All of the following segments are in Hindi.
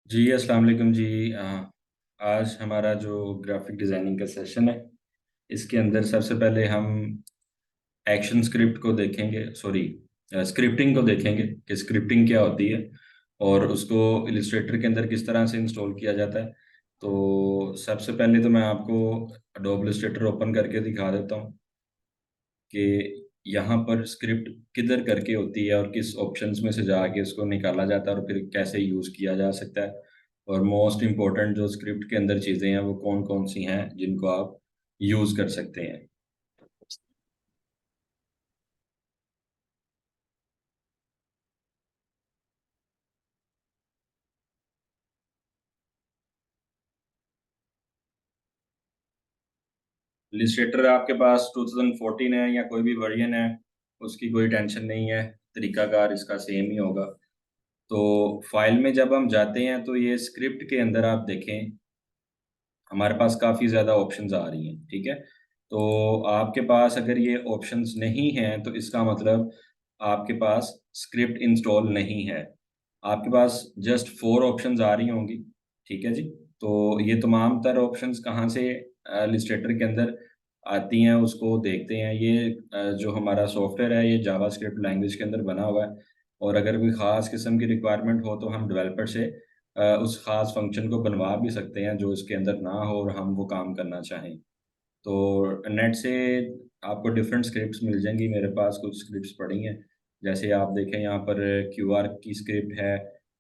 जी अस्सलाम वालेकुम जी। आज हमारा जो ग्राफिक डिज़ाइनिंग का सेशन है, इसके अंदर सबसे पहले हम एक्शन स्क्रिप्ट को देखेंगे, सॉरी, स्क्रिप्टिंग को देखेंगे कि स्क्रिप्टिंग क्या होती है और उसको इलिस्ट्रेटर के अंदर किस तरह से इंस्टॉल किया जाता है। तो सबसे पहले तो मैं आपको अडोब इलिस्ट्रेटर ओपन करके दिखा देता हूँ कि यहाँ पर स्क्रिप्ट किधर करके होती है और किस ऑप्शंस में से जाके इसको निकाला जाता है और फिर कैसे यूज़ किया जा सकता है। और मोस्ट इम्पोर्टेंट जो स्क्रिप्ट के अंदर चीज़ें हैं वो कौन कौन सी हैं जिनको आप यूज़ कर सकते हैं। इलिस्ट्रेटर आपके पास 2014 है या कोई भी वर्जन है, उसकी कोई टेंशन नहीं है, तरीकाकार इसका सेम ही होगा। तो फाइल में जब हम जाते हैं तो ये स्क्रिप्ट के अंदर आप देखें, हमारे पास काफ़ी ज़्यादा ऑप्शंस आ रही हैं, ठीक है। तो आपके पास अगर ये ऑप्शंस नहीं हैं तो इसका मतलब आपके पास स्क्रिप्ट इंस्टॉल नहीं है। आपके पास जस्ट 4 ऑप्शंस आ रही होंगी, ठीक है जी। तो ये तमाम तर ऑप्शंस कहाँ से इलस्ट्रेटर के अंदर आती हैं उसको देखते हैं। ये जो हमारा सॉफ्टवेयर है ये जावास्क्रिप्ट लैंग्वेज के अंदर बना हुआ है, और अगर कोई ख़ास किस्म की रिक्वायरमेंट हो तो हम डेवलपर से उस ख़ास फंक्शन को बनवा भी सकते हैं जो इसके अंदर ना हो और हम वो काम करना चाहें। तो नेट से आपको डिफरेंट स्क्रिप्ट्स मिल जाएंगी, मेरे पास कुछ स्क्रिप्ट्स पड़ी हैं। जैसे आप देखें यहाँ पर क्यूआर की स्क्रिप्ट है,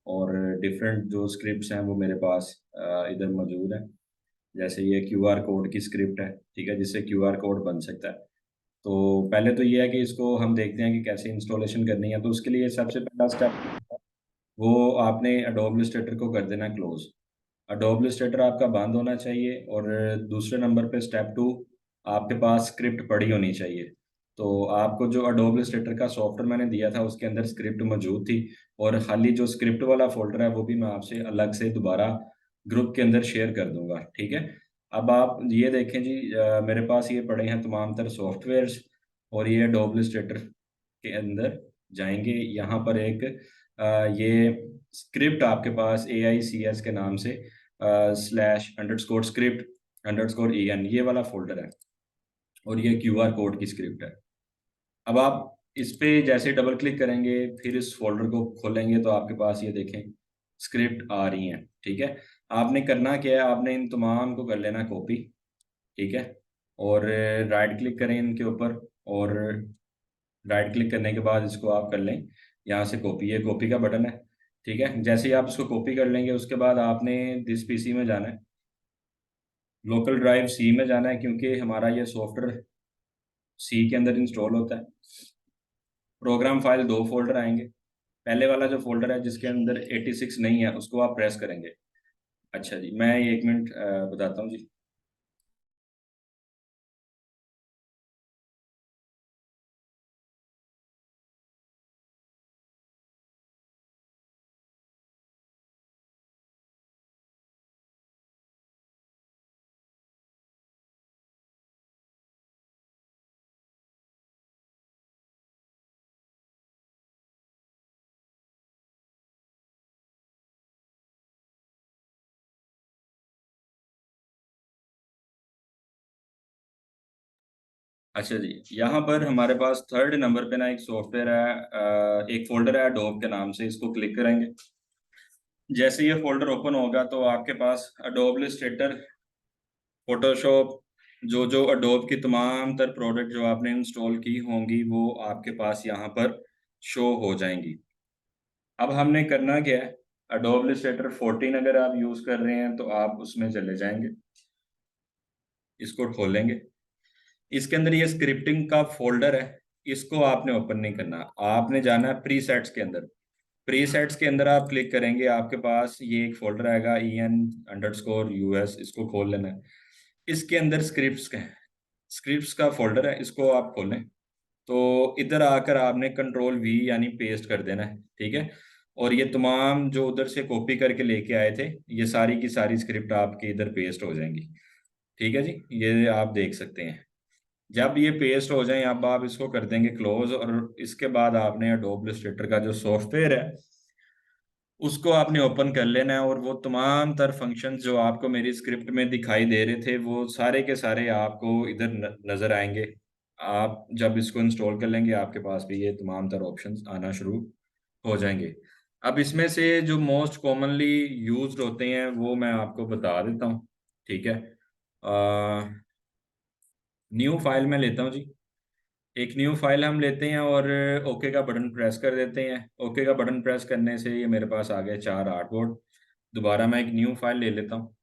और डिफरेंट जो स्क्रिप्ट्स हैं वो मेरे पास इधर मौजूद हैं। जैसे ये क्यूआर कोड की स्क्रिप्ट है, ठीक है, जिससे क्यूआर कोड बन सकता है। तो पहले तो ये है कि इसको हम देखते हैं कि कैसे इंस्टॉलेशन करनी है। तो उसके लिए सबसे पहला स्टेप वो आपने अडोब इलस्ट्रेटर को कर देना क्लोज। अडोब इलस्ट्रेटर आपका बंद होना चाहिए, और दूसरे नंबर पे स्टेप टू, आपके पास स्क्रिप्ट पड़ी होनी चाहिए। तो आपको जो अडोब इलस्ट्रेटर का सॉफ्टवेयर मैंने दिया था उसके अंदर स्क्रिप्ट मौजूद थी, और खाली जो स्क्रिप्ट वाला फोल्डर है वो भी मैं आपसे अलग से दोबारा ग्रुप के अंदर शेयर कर दूंगा, ठीक है। अब आप ये देखें जी, मेरे पास ये पड़े हैं तमाम तर सॉफ्टवेयर्स, और ये अडोब इलस्ट्रेटर के अंदर जाएंगे। यहाँ पर एक ये स्क्रिप्ट आपके पास AICS के नाम से slash underscore script underscore EN ये वाला फोल्डर है, और ये QR कोड की स्क्रिप्ट है। अब आप इस पे जैसे डबल क्लिक करेंगे फिर इस फोल्डर को खोलेंगे तो आपके पास ये देखें स्क्रिप्ट आ रही हैं, ठीक है। आपने करना क्या है, आपने इन तमाम को कर लेना कॉपी, ठीक है, और राइट क्लिक करें इनके ऊपर, और राइट क्लिक करने के बाद इसको आप कर लें यहाँ से कॉपी, ये कॉपी का बटन है, ठीक है। जैसे ही आप इसको कॉपी कर लेंगे उसके बाद आपने दिस PC में जाना है, लोकल ड्राइव C में जाना है, क्योंकि हमारा ये सॉफ्टवेयर C के अंदर इंस्टॉल होता है। प्रोग्राम फाइल दो फोल्डर आएंगे। पहले वाला जो फोल्डर है जिसके अंदर 86 नहीं है उसको आप प्रेस करेंगे। अच्छा जी, मैं 1 मिनट बताता हूँ जी। अच्छा जी, यहाँ पर हमारे पास थर्ड नंबर पे ना एक सॉफ्टवेयर है, एक फोल्डर है अडोब के नाम से, इसको क्लिक करेंगे। जैसे ये फोल्डर ओपन होगा तो आपके पास अडोब इलस्ट्रेटर, फोटोशॉप, जो जो अडोब की तमाम तर प्रोडक्ट जो आपने इंस्टॉल की होंगी वो आपके पास यहाँ पर शो हो जाएंगी। अब हमने करना क्या है, अडोब इलस्ट्रेटर 14 अगर आप यूज़ कर रहे हैं तो आप उसमें चले जाएंगे, इसको खोलेंगे। इसके अंदर ये स्क्रिप्टिंग का फोल्डर है, इसको आपने ओपन नहीं करना, आपने जाना है प्रीसेट्स के अंदर। प्रीसेट्स के अंदर आप क्लिक करेंगे, आपके पास ये एक फोल्डर आएगा EN_US, इसको खोल लेना है। इसके अंदर स्क्रिप्ट्स का फोल्डर है, इसको आप खोलें। तो इधर आकर आपने कंट्रोल V यानी पेस्ट कर देना है, ठीक है। और ये तमाम जो उधर से कॉपी करके लेके आए थे ये सारी की सारी स्क्रिप्ट आपके इधर पेस्ट हो जाएंगी, ठीक है जी। ये आप देख सकते हैं। जब ये पेस्ट हो जाए अब आप इसको कर देंगे क्लोज, और इसके बाद आपने अडोब इलस्ट्रेटर का जो सॉफ्टवेयर है उसको आपने ओपन कर लेना है और वो तमाम तर फंक्शंस जो आपको मेरी स्क्रिप्ट में दिखाई दे रहे थे वो सारे के सारे आपको इधर नज़र आएंगे। आप जब इसको इंस्टॉल कर लेंगे आपके पास भी ये तमाम तर ऑप्शंस आना शुरू हो जाएंगे। अब इसमें से जो मोस्ट कॉमनली यूज्ड होते हैं वो मैं आपको बता देता हूँ। ठीक है, न्यू फाइल में लेता हूँ जी। एक न्यू फाइल हम लेते हैं और ओके का बटन प्रेस कर देते हैं। ओके का बटन प्रेस करने से ये मेरे पास आ गए 4 आर्टबोर्ड। दोबारा मैं एक न्यू फाइल ले लेता हूँ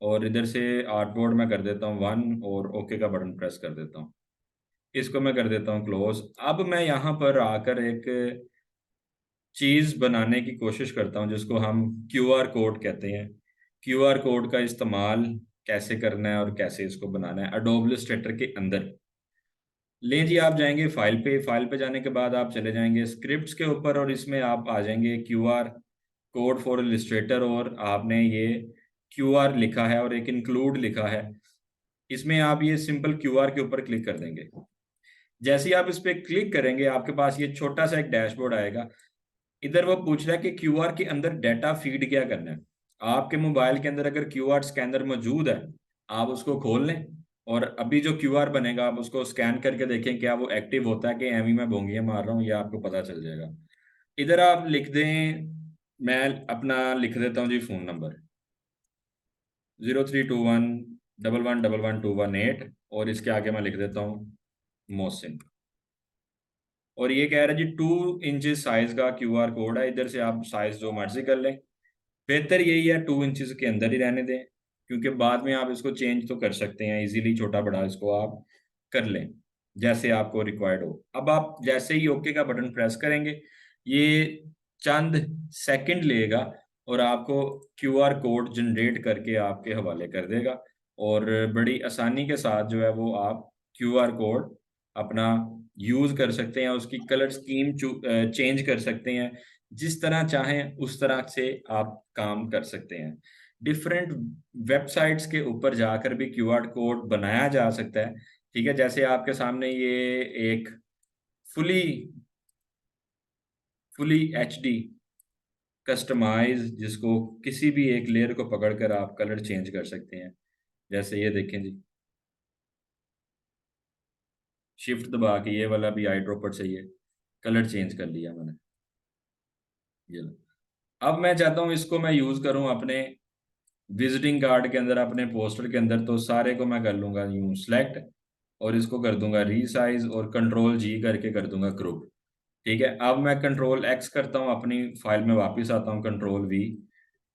और इधर से आर्टबोर्ड में कर देता हूँ 1 और ओके का बटन प्रेस कर देता हूँ। इसको मैं कर देता हूँ क्लोज। अब मैं यहाँ पर आकर एक चीज़ बनाने की कोशिश करता हूँ जिसको हम क्यूआर कोड कहते हैं। क्यूआर कोड का इस्तेमाल कैसे करना है और कैसे इसको बनाना है एडोब इलस्ट्रेटर के अंदर। ले जी, आप जाएंगे फाइल पे। फाइल पे जाने के बाद आप चले जाएंगे स्क्रिप्ट्स के ऊपर और इसमें आप आ जाएंगे क्यूआर कोड फॉर इलस्ट्रेटर और आपने ये क्यूआर लिखा है और एक इंक्लूड लिखा है। इसमें आप ये सिंपल क्यूआर के ऊपर क्लिक कर देंगे। जैसे ही आप इस पे क्लिक करेंगे आपके पास ये छोटा सा एक डैशबोर्ड आएगा। इधर वो पूछ रहा है कि क्यूआर के अंदर डाटा फीड क्या करना है। आपके मोबाइल के अंदर अगर क्यूआर स्कैनर मौजूद है आप उसको खोल लें और अभी जो क्यूआर बनेगा आप उसको स्कैन करके देखें क्या वो एक्टिव होता है कि एमी मैं भोंगियां मार रहा हूँ, ये आपको पता चल जाएगा। इधर आप लिख दें, मैं अपना लिख देता हूँ जी फ़ोन नंबर 0321111121 और इसके आगे मैं लिख देता हूँ मोहसिन। और ये कह रहा है जी 2 इंचेस साइज का क्यूआर कोड है, इधर से आप साइज जो मर्जी कर लें। बेहतर यही है 2 इंचेस के अंदर ही रहने दें क्योंकि बाद में आप इसको चेंज तो कर सकते हैं इजीली, छोटा बड़ा इसको आप कर लें जैसे आपको रिक्वायर्ड हो। अब आप जैसे ही ओके का बटन प्रेस करेंगे ये चंद सेकंड लेगा और आपको क्यूआर कोड जनरेट करके आपके हवाले कर देगा और बड़ी आसानी के साथ जो है वो आप क्यूआर कोड अपना यूज़ कर सकते हैं। उसकी कलर स्कीम चेंज कर सकते हैं, जिस तरह चाहें उस तरह से आप काम कर सकते हैं। डिफरेंट वेबसाइट्स के ऊपर जाकर भी क्यूआर कोड बनाया जा सकता है। ठीक है, जैसे आपके सामने ये एक फुली फुली एचडी कस्टमाइज जिसको किसी भी एक लेयर को पकड़कर आप कलर चेंज कर सकते हैं। जैसे ये देखें जी, शिफ्ट दबा के ये वाला भी आई ड्रॉपर से ये कलर चेंज कर लिया मैंने। ये लो। अब मैं चाहता हूँ इसको मैं यूज़ करूँ अपने विजिटिंग कार्ड के अंदर, अपने पोस्टर के अंदर, तो सारे को मैं कर लूंगा यूं सेलेक्ट और इसको कर दूंगा रीसाइज और कंट्रोल जी करके कर दूंगा ग्रुप। ठीक है, अब मैं कंट्रोल एक्स करता हूँ, अपनी फाइल में वापस आता हूँ, कंट्रोल वी।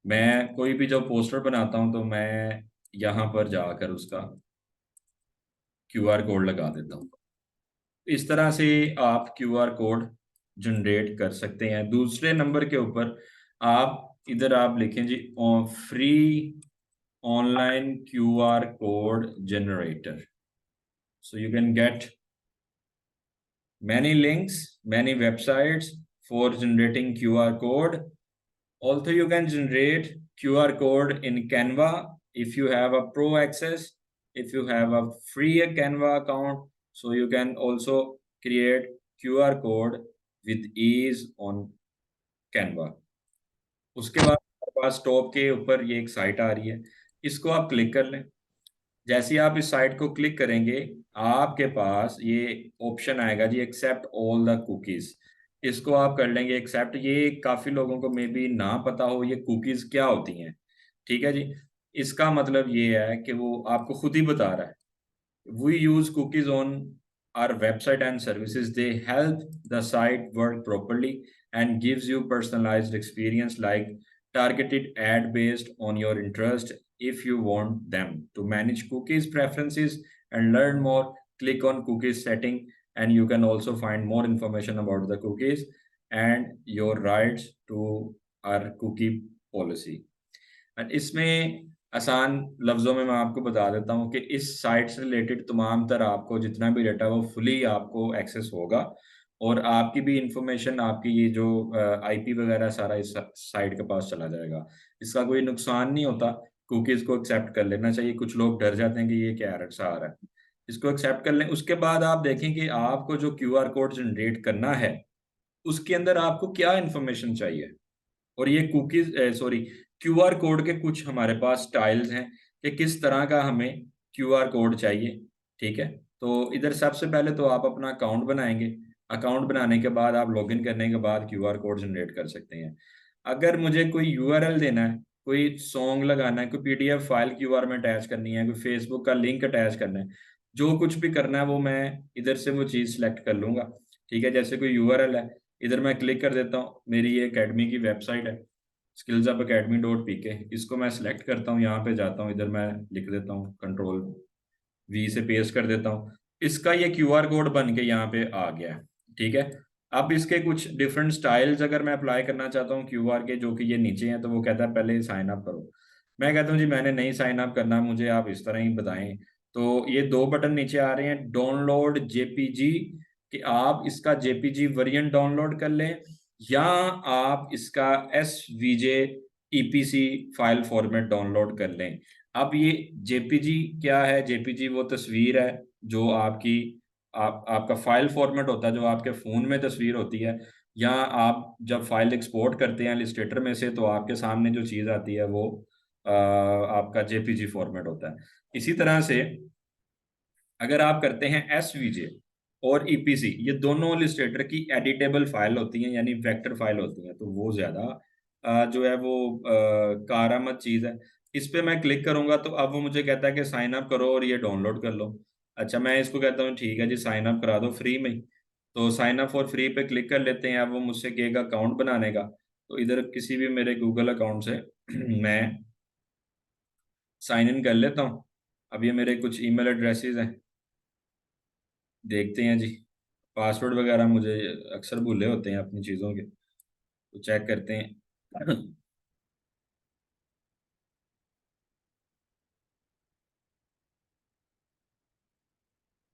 मैं कोई भी जो पोस्टर बनाता हूँ तो मैं यहाँ पर जाकर उसका क्यूआर कोड लगा देता हूँ। इस तरह से आप क्यूआर कोड जनरेट कर सकते हैं। दूसरे नंबर के ऊपर आप इधर आप लिखें जी free online QR code generator. So you can get many links, many websites for generating QR code. Also, you can generate QR code in Canva if you have a pro access, if you have a free Canva account. So you can also create QR code with ease on Canva. उसके बाद हमारे पास टॉप के ऊपर ये एक साइट आ रही है, इसको आप क्लिक कर लें। जैसे ही आप इस साइट को क्लिक करेंगे आपके पास ये ऑप्शन आएगा जी एक्सेप्ट ऑल द कुकीज। इसको आप कर लेंगे एक्सेप्ट। ये काफ़ी लोगों को मे बी ना पता हो ये कुकीज क्या होती हैं। ठीक है जी, इसका मतलब ये है कि वो आपको खुद ही बता रहा है। We use cookies on our website and services. They help the site work properly and gives you personalized experience like targeted ad based on your interest. If you want them to manage cookies preferences and learn more, click on cookies setting and you can also find more information about the cookies and your rights to our cookie policy. And इसमें आसान लफ्ज़ों में मैं आपको बता देता हूँ कि इस साइट से रिलेटेड तमाम तर आपको जितना भी डाटा वो फुली आपको एक्सेस होगा और आपकी भी इंफॉर्मेशन, आपकी ये जो आईपी वगैरह सारा इस साइट के पास चला जाएगा। इसका कोई नुकसान नहीं होता, कुकीज़ को एक्सेप्ट कर लेना चाहिए। कुछ लोग डर जाते हैं कि ये क्या एरर सा आ रहा है। इसको एक्सेप्ट कर लें, उसके बाद आप देखें कि आपको जो क्यूआर कोड जनरेट करना है, उसके अंदर आपको क्या इंफॉर्मेशन चाहिए। और ये कुकीज सॉरी क्यूआर कोड के कुछ हमारे पास स्टाइल्स हैं कि किस तरह का हमें क्यूआर कोड चाहिए। ठीक है, तो इधर सबसे पहले तो आप अपना अकाउंट बनाएंगे। अकाउंट बनाने के बाद आप लॉगिन करने के बाद क्यूआर कोड जनरेट कर सकते हैं। अगर मुझे कोई यूआरएल देना है, कोई सॉन्ग लगाना है, कोई पीडीएफ फाइल क्यूआर में अटैच करनी है, कोई फेसबुक का लिंक अटैच करना है, जो कुछ भी करना है वो मैं इधर से वो चीज़ सेलेक्ट कर लूंगा। ठीक है, जैसे कोई यूआरएल है, इधर मैं क्लिक कर देता हूँ, मेरी ये एकेडमी की वेबसाइट है skillsupacademy.pk, इसको मैं सिलेक्ट करता हूँ, यहाँ पे जाता हूँ, इधर मैं लिख देता हूँ कंट्रोल वी से पेस्ट कर देता हूँ। इसका ये क्यूआर कोड बन के यहाँ पे आ गया है। ठीक है, अब इसके कुछ डिफरेंट स्टाइल्स अगर मैं अप्लाई करना चाहता हूँ क्यूआर के, जो कि ये नीचे हैं, तो वो कहता है पहले साइन अप करो। मैं कहता हूँ जी मैंने नहीं साइन अप करना, मुझे आप इस तरह ही बताएं। तो ये दो बटन नीचे आ रहे हैं, डाउनलोड जेपीजी, कि आप इसका जेपीजी वेरिएंट डाउनलोड कर लें, या आप इसका एस वीजे ईपीसी फाइल फॉर्मेट डाउनलोड कर लें। अब ये जेपीजी क्या है? जेपीजी वो तस्वीर है जो आपकी आपका फाइल फॉर्मेट होता है, जो आपके फ़ोन में तस्वीर होती है, या आप जब फाइल एक्सपोर्ट करते हैं इलस्ट्रेटर में से, तो आपके सामने जो चीज़ आती है वो आपका जेपीजी फॉर्मेट होता है। इसी तरह से अगर आप करते हैं एसवीजे और ईपीसी, ये दोनों इलस्ट्रेटर की एडिटेबल फाइल होती हैं, यानी वेक्टर फाइल होती हैं, तो वो ज़्यादा जो है वो कारामद चीज़ है। इस पे मैं क्लिक करूंगा तो अब वो मुझे कहता है कि साइन अप करो और ये डाउनलोड कर लो। अच्छा, मैं इसको कहता हूँ ठीक है जी, साइन अप करा दो फ्री में ही। तो साइन अप फॉर फ्री पे क्लिक कर लेते हैं। अब वो मुझसे कहेगा अकाउंट बनाने का, तो इधर किसी भी मेरे गूगल अकाउंट से मैं साइन इन कर लेता हूँ। अब ये मेरे कुछ ईमेल एड्रेसेस हैं, देखते हैं जी। पासवर्ड वगैरह मुझे अक्सर भूले होते हैं अपनी चीज़ों के, तो चेक करते हैं।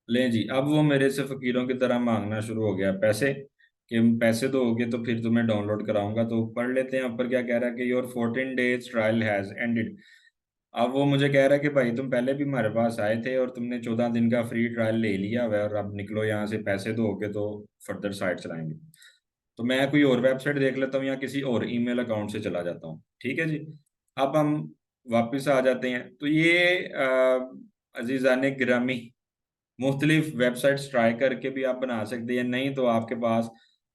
लें जी, अब वो मेरे से फकीरों की तरह मांगना शुरू हो गया पैसे, कि पैसे दोगे तो फिर तुम्हें डाउनलोड कराऊंगा। तो पढ़ लेते हैं ऊपर क्या कह रहा है कि your 14 days trial has ended. अब वो मुझे कह रहा है कि भाई तुम पहले भी हमारे पास आए थे और तुमने 14 दिन का फ्री ट्रायल ले लिया हुआ है, और अब निकलो यहाँ से, पैसे दोगे तो फर्दर साइट चलाएंगे। तो मैं कोई और वेबसाइट देख लेता हूँ या किसी और ईमेल अकाउंट से चला जाता हूँ। ठीक है जी, अब हम वापस आ जाते हैं। तो ये अजीज़ान गिरामी, मुख्तलिफ वेबसाइट्स ट्राई करके भी आप बना सकते हैं, नहीं तो आपके पास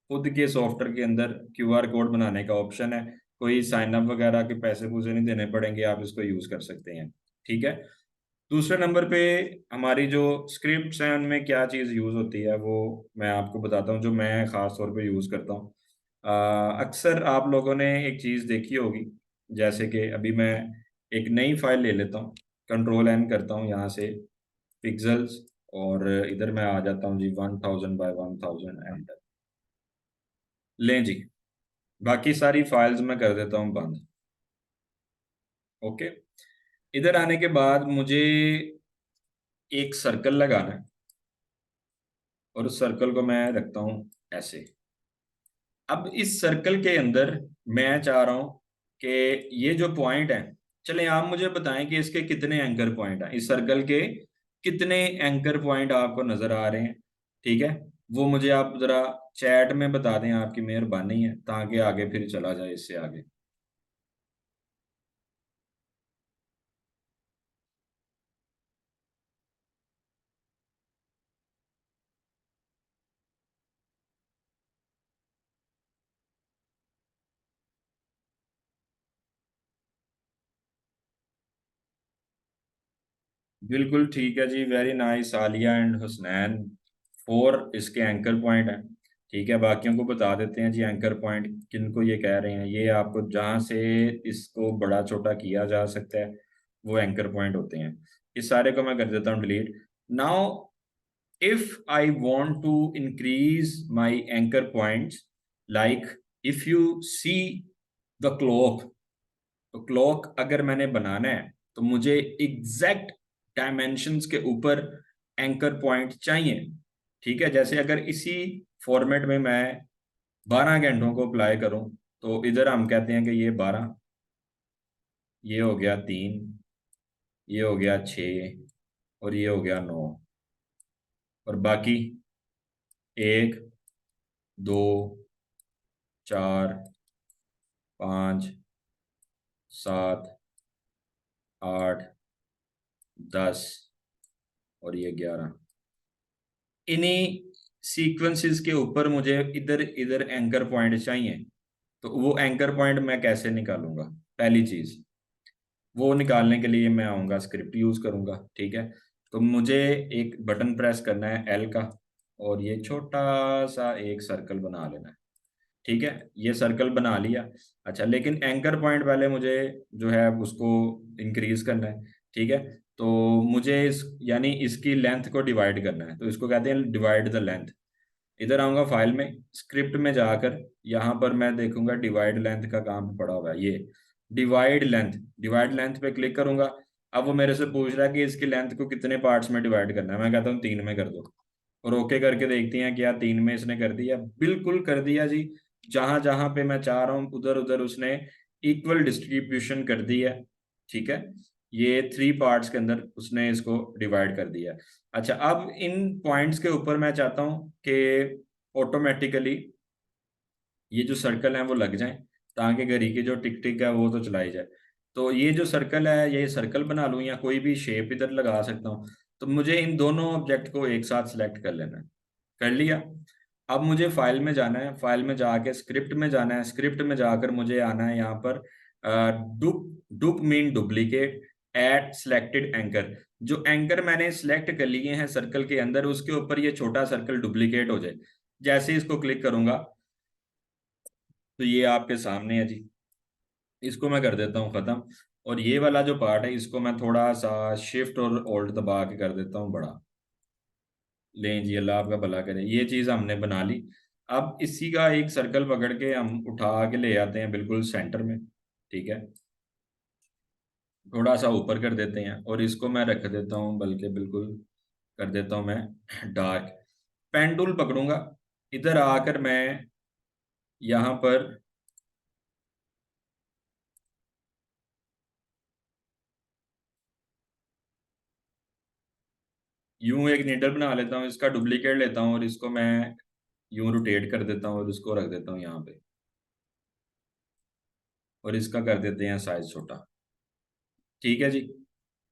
खुद के सॉफ्टवेयर के अंदर क्यूआर कोड बनाने का ऑप्शन है। कोई साइन अप वगैरह के पैसे पूसे नहीं देने पड़ेंगे, आप इसको यूज़ कर सकते हैं। ठीक है, दूसरे नंबर पे हमारी जो स्क्रिप्ट्स हैं उनमें क्या चीज़ यूज़ होती है वो मैं आपको बताता हूँ, जो मैं ख़ास तौर पे यूज़ करता हूँ। अक्सर आप लोगों ने एक चीज़ देखी होगी, जैसे कि अभी मैं एक नई फाइल ले लेता हूँ, कंट्रोल एन करता हूँ यहाँ से, पिक्सल्स, और इधर मैं आ जाता हूँ जी 1000 by 1000 एंटर। लें जी, बाकी सारी फाइल्स मैं कर देता हूँ बंद। ओके, इधर आने के बाद मुझे एक सर्कल लगाना है, और उस सर्कल को मैं रखता हूँ ऐसे। अब इस सर्कल के अंदर मैं चाह रहा हूँ कि ये जो पॉइंट है, चले आप मुझे बताएं कि इसके कितने एंकर पॉइंट हैं, इस सर्कल के कितने एंकर पॉइंट आपको नजर आ रहे हैं। ठीक है, वो मुझे आप जरा चैट में बता दें, आपकी मेहरबानी है, ताकि आगे फिर चला जाए इससे आगे। बिल्कुल ठीक है जी, very nice Alia and Husnain. 4 इसके एंकर पॉइंट हैं। ठीक है, बाकियों को बता देते हैं जी एंकर पॉइंट किनको ये कह रहे हैं। ये आपको जहाँ से इसको बड़ा छोटा किया जा सकता है वो एंकर पॉइंट होते हैं। इस सारे को मैं कर देता हूँ delete. Now if I want to increase my anchor points, like if you see the clock, तो क्लॉक अगर मैंने बनाना है तो मुझे एग्जैक्ट डायमेंशंस के ऊपर एंकर पॉइंट चाहिए। ठीक है, जैसे अगर इसी फॉर्मेट में मैं 12 घंटों को अप्लाई करूं, तो इधर हम कहते हैं कि ये 12, ये हो गया 3, ये हो गया 6, और ये हो गया 9, और बाकी 1, 2, 4, 5, 7, 8, 10 और ये 11। इन्हीं सीक्वेंसेस के ऊपर मुझे इधर इधर एंकर पॉइंट चाहिए। तो वो एंकर पॉइंट मैं कैसे निकालूंगा? पहली चीज, वो निकालने के लिए मैं आऊँगा, स्क्रिप्ट यूज करूंगा। ठीक है, तो मुझे एक बटन प्रेस करना है एल का, और ये छोटा सा एक सर्कल बना लेना है। ठीक है, ये सर्कल बना लिया। अच्छा, लेकिन एंकर पॉइंट पहले मुझे जो है उसको इंक्रीज करना है। ठीक है, तो मुझे इस यानी इसकी लेंथ को डिवाइड करना है, तो इसको कहते हैं डिवाइड द लेंथ। इधर आऊंगा फाइल में, स्क्रिप्ट में जाकर यहाँ पर मैं देखूंगा डिवाइड लेंथ का काम पड़ा हुआ है, ये डिवाइड लेंथ पे क्लिक करूंगा। अब वो मेरे से पूछ रहा है कि इसकी लेंथ को कितने पार्ट्स में डिवाइड करना है। मैं कहता हूँ 3 में कर दो, और ओके करके देखते हैं क्या 3 में इसने कर दिया? बिल्कुल कर दिया जी। जहां जहां पे मैं चाह रहा हूँ उधर उधर उसने इक्वल डिस्ट्रीब्यूशन कर दी है। ठीक है, ये 3 पार्ट्स के अंदर उसने इसको डिवाइड कर दिया। अच्छा, अब इन पॉइंट्स के ऊपर मैं चाहता हूँ कि ऑटोमेटिकली ये जो सर्कल है वो लग जाए, ताकि घड़ी की जो टिक टिक है वो तो चलाई जाए। तो ये जो सर्कल है, ये सर्कल बना लूँ या कोई भी शेप इधर लगा सकता हूँ। तो मुझे इन दोनों ऑब्जेक्ट को एक साथ सिलेक्ट कर लेना है। कर लिया। अब मुझे फाइल में जाना है, फाइल में जाके स्क्रिप्ट में जाना है, स्क्रिप्ट में जाकर मुझे आना है यहाँ पर dup dup mean duplicate at selected anchor. जो एंकर मैंने सिलेक्ट कर लिए हैं सर्कल के अंदर, उसके ऊपर ये छोटा सर्कल डुप्लीकेट हो जाए। जैसे ही इसको क्लिक करूंगा तो ये आपके सामने है जी। इसको मैं कर देता हूँ खत्म। और ये वाला जो पार्ट है इसको मैं थोड़ा सा शिफ्ट और ऑल्ट दबा के कर देता हूँ बड़ा। लें जी, अल्लाह आपका भला करे, ये चीज़ हमने बना ली। अब इसी का एक सर्कल पकड़ के हम उठा के ले आते हैं बिल्कुल सेंटर में। ठीक है, थोड़ा सा ऊपर कर देते हैं, और इसको मैं रख देता हूँ, बल्कि बिल्कुल कर देता हूँ मैं डार्क। पेन टूल पकड़ूंगा, इधर आकर मैं यहाँ पर यूं एक नीडल बना लेता हूँ, इसका डुप्लीकेट लेता हूँ और इसको मैं यूं रोटेट कर देता हूँ और इसको रख देता हूँ यहाँ पे, और इसका कर देते हैं साइज छोटा। ठीक है जी।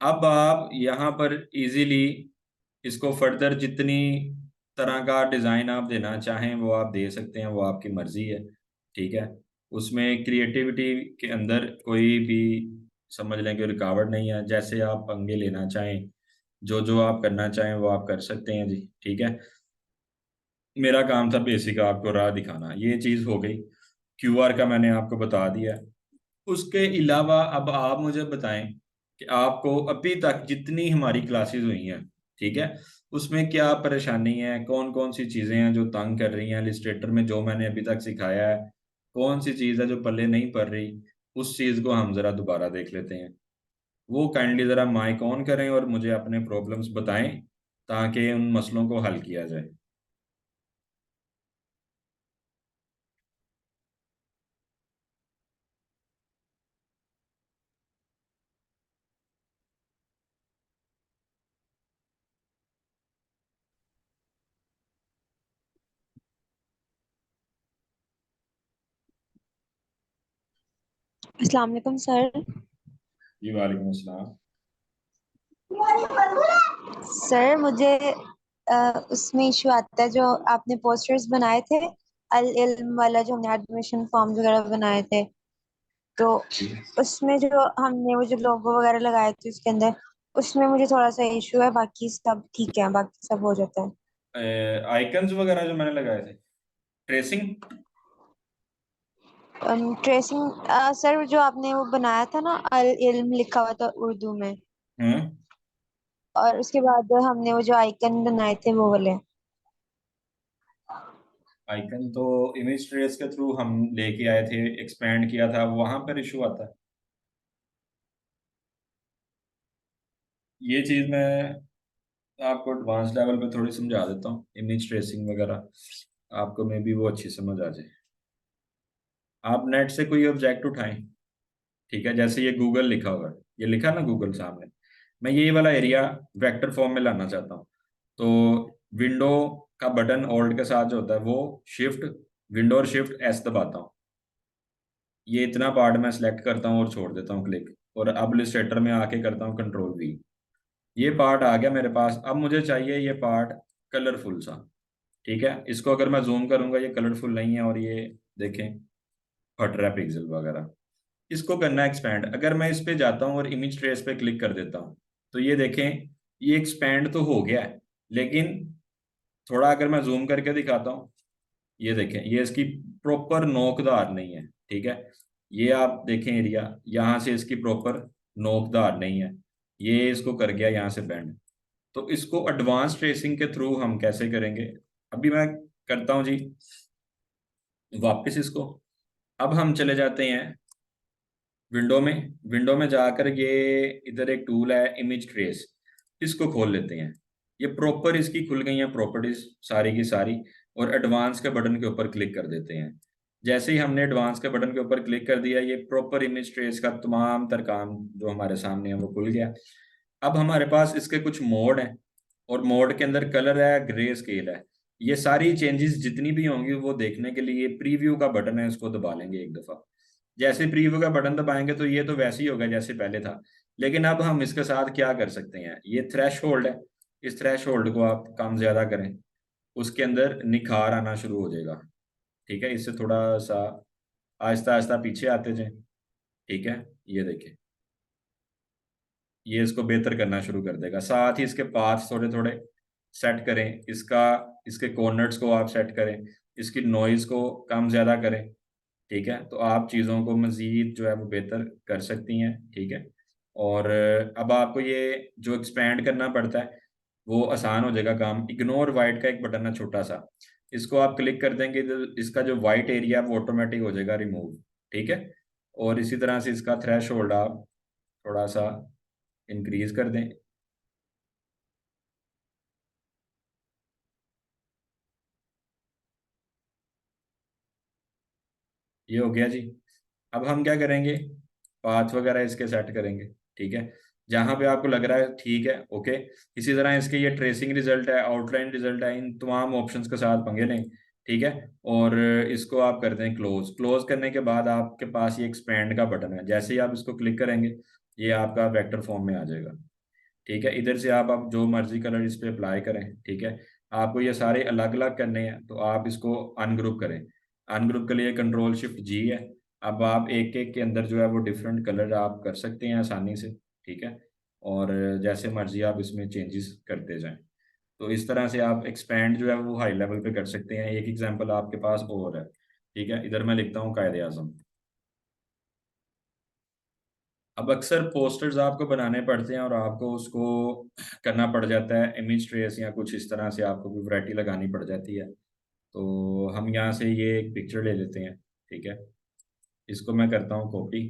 अब आप यहाँ पर इजीली इसको फर्दर जितनी तरह का डिज़ाइन आप देना चाहें वो आप दे सकते हैं, वो आपकी मर्ज़ी है। ठीक है, उसमें क्रिएटिविटी के अंदर कोई भी समझ लें कि रुकावट नहीं है। जैसे आप पंगे लेना चाहें, जो जो आप करना चाहें वो आप कर सकते हैं जी। ठीक है, मेरा काम था बेसिक आपको राह दिखाना, ये चीज़ हो गई। क्यूआर का मैंने आपको बता दिया। उसके अलावा अब आप मुझे बताएं कि आपको अभी तक जितनी हमारी क्लासेस हुई हैं, ठीक है, उसमें क्या परेशानी है, कौन कौन सी चीज़ें हैं जो तंग कर रही हैं इलिस्ट्रेटर में, जो मैंने अभी तक सिखाया है, कौन सी चीज़ है जो पल्ले नहीं पड़ रही। उस चीज़ को हम ज़रा दोबारा देख लेते हैं। वो काइंडली ज़रा माइक ऑन करें और मुझे अपने प्रॉब्लम्स बताएं, ताकि उन मसलों को हल किया जाए। अस्सलाम वालेकुम सर। जी वालेकुम अस्सलाम। सर मुझे उसमें इशू आता है, जो आपने पोस्टर्स बनाए थे अल इल्म वाला, जो हमने एडमिशन फॉर्म्स वगैरह बनाए थे, तो उसमें जो हमने वो जो लोगो वगैरह लगाए थे उसके अंदर, उसमें मुझे थोड़ा सा इशू है। बाकी सब ठीक है, बाकी सब हो जाता है। आइकन्स वगैरह जो मैंने लगाए थे, ट्रेसिंग। ट्रेसिंग सर, जो आपने वो बनाया था ना, अल इल्म लिखा हुआ था उर्दू में, हम्म। और उसके बाद हमने वो जो आइकन बनाए थे वो वाले। आइकन तो इमेज ट्रेस के थ्रू हम लेके आए थे, एक्सपेंड किया था, वहां पर इशू आता है। ये चीज मैं आपको एडवांस लेवल पे थोड़ी समझा देता हूँ, इमेज ट्रेसिंग वगैरह आपको मे बी वो अच्छी समझ आ जाए। आप नेट से कोई ऑब्जेक्ट उठाएं। ठीक है, जैसे ये गूगल लिखा हुआ है, ये लिखा ना गूगल सामने, मैं ये वाला एरिया वेक्टर फॉर्म में लाना चाहता हूँ। तो विंडो का बटन ऑल्ट के साथ जो होता है वो शिफ्ट, विंडो और शिफ्ट एस दबाता हूँ। ये इतना पार्ट मैं सिलेक्ट करता हूँ और छोड़ देता हूँ क्लिक, और अब इलस्ट्रेटर में आके करता हूँ कंट्रोल V। ये पार्ट आ गया मेरे पास। अब मुझे चाहिए ये पार्ट कलरफुल सा। ठीक है, इसको अगर मैं जूम करूंगा ये कलरफुल नहीं है, और ये देखें फट रहा है पिक्सल वगैरह। इसको करना है एक्सपैंड। अगर मैं इस पे जाता हूँ और इमेज ट्रेस पे क्लिक कर देता हूँ तो ये देखें, ये एक्सपैंड तो हो गया है, लेकिन थोड़ा अगर मैं जूम करके दिखाता हूँ, ये देखें ये इसकी प्रॉपर नोकदार नहीं है। ठीक है, ये आप देखें एरिया, यहाँ से इसकी प्रॉपर नोकदार नहीं है, ये इसको कर गया यहाँ से बैंड। तो इसको एडवांस ट्रेसिंग के थ्रू हम कैसे करेंगे, अभी मैं करता हूँ जी वापस इसको। अब हम चले जाते हैं विंडो में। विंडो में जाकर ये इधर एक टूल है इमेज ट्रेस, इसको खोल लेते हैं। ये प्रॉपर इसकी खुल गई हैं प्रॉपर्टीज सारी की सारी, और एडवांस के बटन के ऊपर क्लिक कर देते हैं। जैसे ही हमने एडवांस के बटन के ऊपर क्लिक कर दिया, ये प्रॉपर इमेज ट्रेस का तमाम तर काम जो हमारे सामने है वो खुल गया। अब हमारे पास इसके कुछ मोड हैं, और मोड के अंदर कलर है, ग्रे स्केल है। ये सारी चेंजेस जितनी भी होंगी वो देखने के लिए प्रीव्यू का बटन है, इसको दबा लेंगे एक दफ़ा। जैसे प्रीव्यू का बटन दबाएंगे तो ये तो वैसे ही होगा जैसे पहले था, लेकिन अब हम इसके साथ क्या कर सकते हैं, ये थ्रेश होल्ड है, इस थ्रेश होल्ड को आप कम ज़्यादा करें, उसके अंदर निखार आना शुरू हो जाएगा। ठीक है, इससे थोड़ा सा आहिस्ता आहिस्ता पीछे आते जाएं। ठीक है, ये देखिए ये इसको बेहतर करना शुरू कर देगा। साथ ही इसके पाथ थोड़े थोड़े सेट करें, इसका इसके कॉर्नर्स को आप सेट करें, इसकी नॉइज़ को कम ज़्यादा करें। ठीक है, तो आप चीज़ों को मज़ीद जो है वो बेहतर कर सकती हैं। ठीक है, और अब आपको ये जो एक्सपैंड करना पड़ता है वो आसान हो जाएगा काम। इग्नोर वाइट का एक बटन है छोटा सा, इसको आप क्लिक कर देंगे तो इसका जो वाइट एरिया है वो ऑटोमेटिक हो जाएगा रिमूव। ठीक है, और इसी तरह से इसका थ्रेश होल्ड आप थोड़ा सा इंक्रीज कर दें। ये हो गया जी। अब हम क्या करेंगे, पाथ वगैरह इसके सेट करेंगे। ठीक है, जहाँ पे आपको लग रहा है ठीक है ओके। इसी तरह इसके ये ट्रेसिंग रिजल्ट है, आउटलाइन रिजल्ट है, इन तमाम ऑप्शंस के साथ पंगे लें। ठीक है, और इसको आप कर दें क्लोज। क्लोज करने के बाद आपके पास ये एक्सपैंड का बटन है, जैसे ही आप इसको क्लिक करेंगे ये आपका वेक्टर फॉर्म में आ जाएगा। ठीक है, इधर से आप जो मर्जी कलर इस पे अप्लाई करें। ठीक है, आपको ये सारे अलग अलग करने हैं तो आप इसको अनग्रुप करें। अनग्रुप के लिए कंट्रोल Shift G है। अब आप एक एक के अंदर जो है वो डिफरेंट कलर आप कर सकते हैं आसानी से। ठीक है, और जैसे मर्जी आप इसमें चेंजेस करते जाएं। तो इस तरह से आप एक्सपैंड जो है वो हाई लेवल पे कर सकते हैं। एक एग्जांपल आपके पास और है। ठीक है, इधर मैं लिखता हूँ कायदे आजम। अब अक्सर पोस्टर्स आपको बनाने पड़ते हैं और आपको उसको करना पड़ जाता है इमेज ट्रेस या कुछ इस तरह से आपको कोई वैरायटी लगानी पड़ जाती है। तो हम यहाँ से ये एक पिक्चर ले लेते हैं। ठीक है, इसको मैं करता हूँ copy,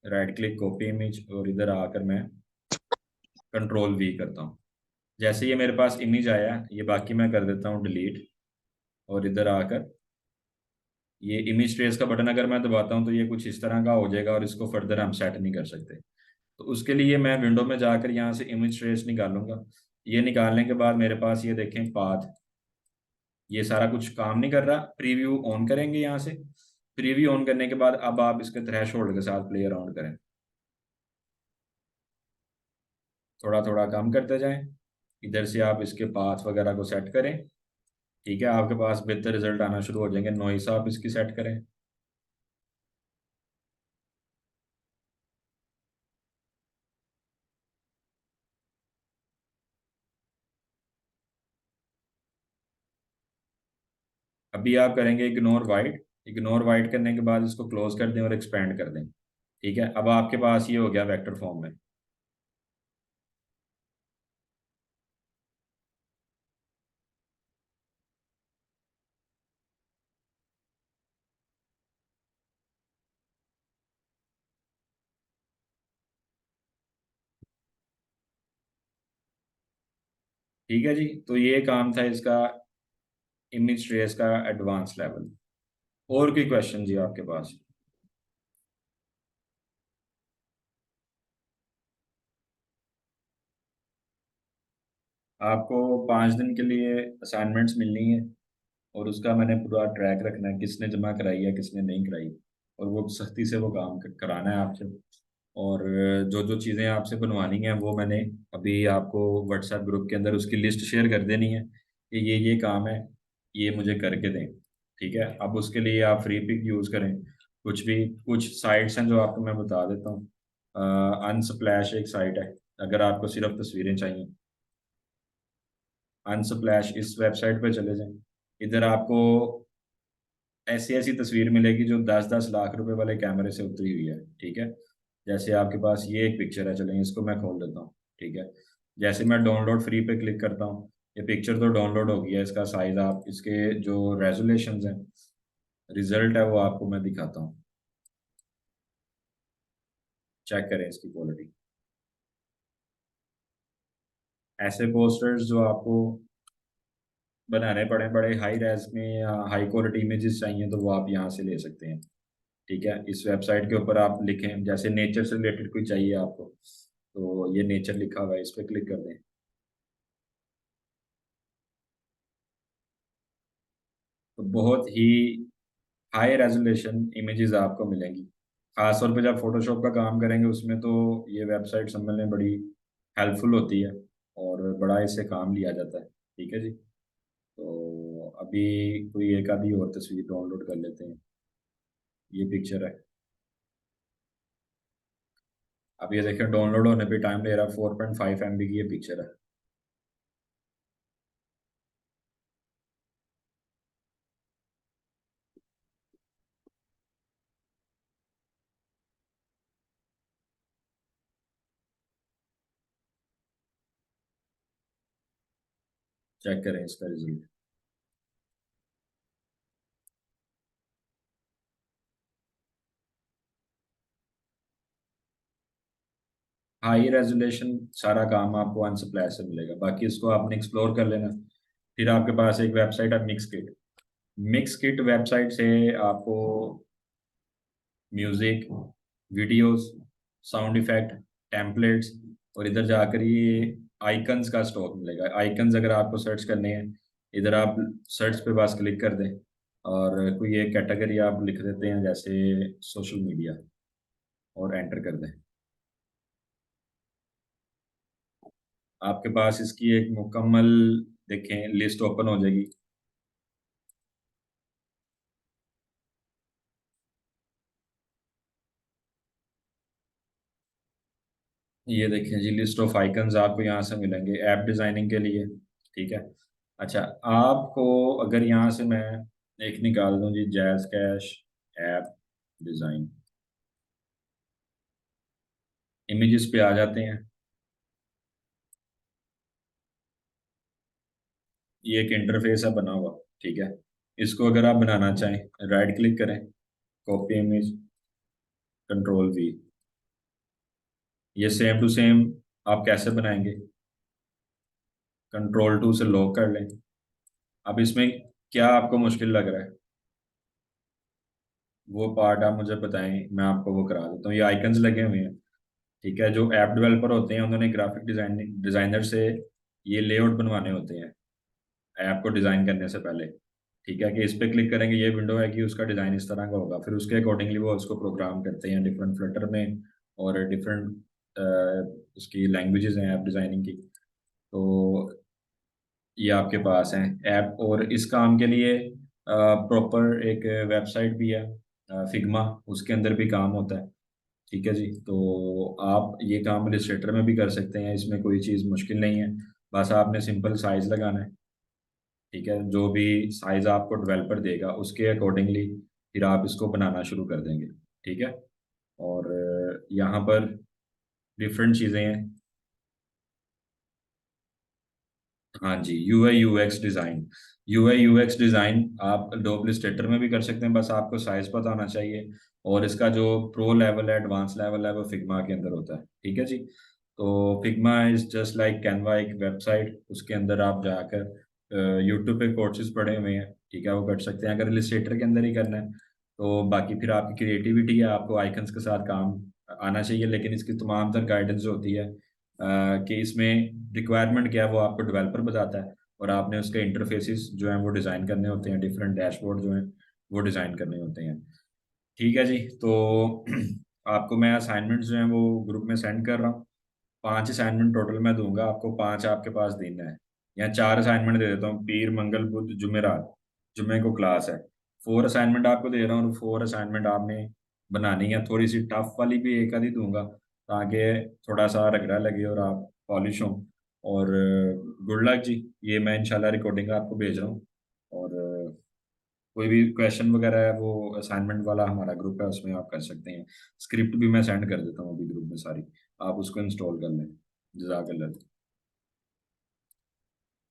right click copy image, और इधर आकर मैं कंट्रोल V करता हूँ। जैसे ये मेरे पास इमेज आया, ये बाकी मैं कर देता हूँ डिलीट, और इधर आकर ये इमेज ट्रेस का बटन अगर मैं दबाता हूँ तो ये कुछ इस तरह का हो जाएगा, और इसको फर्दर हम सेट नहीं कर सकते। तो उसके लिए मैं विंडो में जाकर यहाँ से इमेज ट्रेस निकालूंगा। ये निकालने के बाद मेरे पास ये देखें पाथ, ये सारा कुछ काम नहीं कर रहा। प्रीव्यू ऑन करेंगे यहाँ से। प्रीव्यू ऑन करने के बाद अब आप इसके थ्रेश होल्ड के साथ प्ले अराउंड करें, थोड़ा थोड़ा कम करते जाएं। इधर से आप इसके पाथ वगैरह को सेट करें। ठीक है, आपके पास बेहतर रिजल्ट आना शुरू हो जाएंगे। नॉइस आप इसकी सेट करें। अभी आप करेंगे इग्नोर वाइट। इग्नोर वाइट करने के बाद इसको क्लोज कर दें और एक्सपेंड कर दें। ठीक है, अब आपके पास ये हो गया वेक्टर फॉर्म में। ठीक है जी, तो ये काम था इसका इमेज ट्रेस का एडवांस लेवल। और कोई क्वेश्चन जी आपके पास? आपको 5 दिन के लिए असाइनमेंट्स मिलनी है, और उसका मैंने पूरा ट्रैक रखना है किसने जमा कराई है किसने नहीं कराई, और वो सख्ती से वो काम कराना है आपसे। और जो जो चीज़ें आपसे बनवानी हैं वो मैंने अभी आपको व्हाट्सएप ग्रुप के अंदर उसकी लिस्ट शेयर कर देनी है कि ये काम है, ये मुझे करके दें। ठीक है, अब उसके लिए आप फ्री पिक यूज़ करें। कुछ भी, कुछ साइट्स हैं जो आपको मैं बता देता हूँ। अनस्प्लैश एक साइट है, अगर आपको सिर्फ तस्वीरें चाहिए। अनस्प्लैश, इस वेबसाइट पे चले जाएं। इधर आपको ऐसी ऐसी तस्वीर मिलेगी जो 10-10 लाख रुपए वाले कैमरे से उतरी हुई है। ठीक है, जैसे आपके पास ये एक पिक्चर है, चलें इसको मैं खोल देता हूँ। ठीक है, जैसे मैं डाउनलोड फ्री पे क्लिक करता हूँ, ये पिक्चर तो डाउनलोड हो गया है। इसका साइज, आप इसके जो रेजोल्यूशन हैं, रिजल्ट है, वो आपको मैं दिखाता हूँ। चेक करें इसकी क्वालिटी। ऐसे पोस्टर्स जो आपको बनाने पड़े बड़े हाई रेज में या हाई क्वालिटी इमेजेस चाहिए, तो वो आप यहाँ से ले सकते हैं। ठीक है, इस वेबसाइट के ऊपर आप लिखें, जैसे नेचर से रिलेटेड कोई चाहिए आपको, तो ये नेचर लिखा हुआ है, इस पर क्लिक कर दें। तो बहुत ही हाई रेजोल्यूशन इमेजेस आपको मिलेंगी। खास तौर पे जब फोटोशॉप का काम करेंगे उसमें तो ये वेबसाइट समझने में बड़ी हेल्पफुल होती है, और बड़ा इससे काम लिया जाता है। ठीक है जी, तो अभी कोई एक आधी और तस्वीर डाउनलोड कर लेते हैं। ये पिक्चर है, अब ये देखें डाउनलोड होने पे टाइम ले रहा है। 4.5 MB की ये पिक्चर है। चेक करें इसका रिजल्ट। हाई रेजोल्यूशन सारा काम आपको अनसप्लाय से मिलेगा, बाकी इसको आपने एक्सप्लोर कर लेना। फिर आपके पास एक वेबसाइट है mix kit. Mix kit website से आपको music, videos, sound effect, templates, और इधर जाकर ये आइकन्स का स्टॉक मिलेगा। आइकन्स अगर आपको सर्च करने हैं, इधर आप सर्च पे बस क्लिक कर दें, और कोई एक कैटेगरी आप लिख देते हैं, जैसे सोशल मीडिया, और एंटर कर दें। आपके पास इसकी एक मुकम्मल, देखें, लिस्ट ओपन हो जाएगी। ये देखें जी, लिस्ट ऑफ आइकन्स आपको यहाँ से मिलेंगे ऐप डिज़ाइनिंग के लिए। ठीक है, अच्छा, आपको अगर यहाँ से मैं एक निकाल दूँ जी, jazz cash app design, images पे आ जाते हैं। ये एक इंटरफेस है बना हुआ। ठीक है, इसको अगर आप बनाना चाहें, राइट क्लिक करें, कॉपी इमेज, कंट्रोल V। ये सेम टू सेम आप कैसे बनाएंगे, कंट्रोल 2 से लॉक कर लें। अब इसमें क्या आपको मुश्किल लग रहा है, वो पार्ट आप मुझे बताएं, मैं आपको वो करा देता हूँ। ये आइकन्स लगे हुए हैं। ठीक है, जो ऐप डेवलपर होते हैं उन्होंने ग्राफिक डिजाइनर से ये लेआउट बनवाने होते हैं ऐप को डिज़ाइन करने से पहले। ठीक है, कि इस पे क्लिक करेंगे, ये विंडो है कि उसका डिज़ाइन इस तरह का होगा, फिर उसके अकॉर्डिंगली वो उसको प्रोग्राम करते हैं डिफरेंट फ्लटर में, और डिफरेंट उसकी लैंग्वेजेस हैं ऐप डिज़ाइनिंग की। तो ये आपके पास है ऐप, और इस काम के लिए प्रॉपर एक वेबसाइट भी है, फिग्मा, उसके अंदर भी काम होता है। ठीक है जी, तो आप ये काम इलस्ट्रेटर में भी कर सकते हैं, इसमें कोई चीज़ मुश्किल नहीं है। बस आपने सिंपल साइज लगाना है। ठीक है, जो भी साइज आपको डेवलपर देगा उसके अकॉर्डिंगली फिर आप इसको बनाना शुरू कर देंगे। ठीक है, और यहाँ पर डिफरेंट चीज़ें हैं। हाँ जी, यूआई यूएक्स डिज़ाइन आप एडोब इलस्ट्रेटर में भी कर सकते हैं, बस आपको साइज पता होना चाहिए। और इसका जो प्रो लेवल है, एडवांस लेवल है, वो फिग्मा के अंदर होता है। ठीक है जी, तो Figma is just like Canva, एक वेबसाइट, उसके अंदर आप जाकर यूट्यूब पे कोर्सेज पढ़े हुए हैं। ठीक है, वो कर सकते हैं अगर इलस्ट्रेटर के अंदर ही करना है। तो बाकी फिर आपकी क्रिएटिविटी है, आपको आइकन्स के साथ काम आना चाहिए, लेकिन इसकी तमाम तर गाइडेंस जो होती है कि इसमें रिक्वायरमेंट क्या है, वो आपको डेवलपर बताता है, और आपने उसके इंटरफेसेस जो हैं वो डिज़ाइन करने होते हैं, डिफरेंट डैशबोर्ड जो हैं वो डिज़ाइन करने होते हैं। ठीक है जी। तो आपको मैं असाइनमेंट्स जो हैं वो ग्रुप में सेंड कर रहा हूँ। 5 असाइनमेंट टोटल मैं दूंगा आपको, 5 आपके पास देना है। या 4 असाइनमेंट दे देता हूँ, पीर मंगल बुध जुमेरात, जुमे को क्लास है। 4 असाइनमेंट आपको दे रहा हूँ और 4 असाइनमेंट आपने बनानी है। थोड़ी सी टफ वाली भी एक आधी दूंगा ताकि थोड़ा सा रगड़ा लगे और आप पॉलिश हो। और गुड लक जी। ये मैं इंशाल्लाह रिकॉर्डिंग आपको भेज रहा हूँ। और कोई भी क्वेश्चन वगैरह है वो असाइनमेंट वाला हमारा ग्रुप है, उसमें आप कर सकते हैं। स्क्रिप्ट भी मैं सेंड कर देता हूँ अभी ग्रुप में सारी, आप उसको इंस्टॉल कर लें। जज़ाकल्लाह।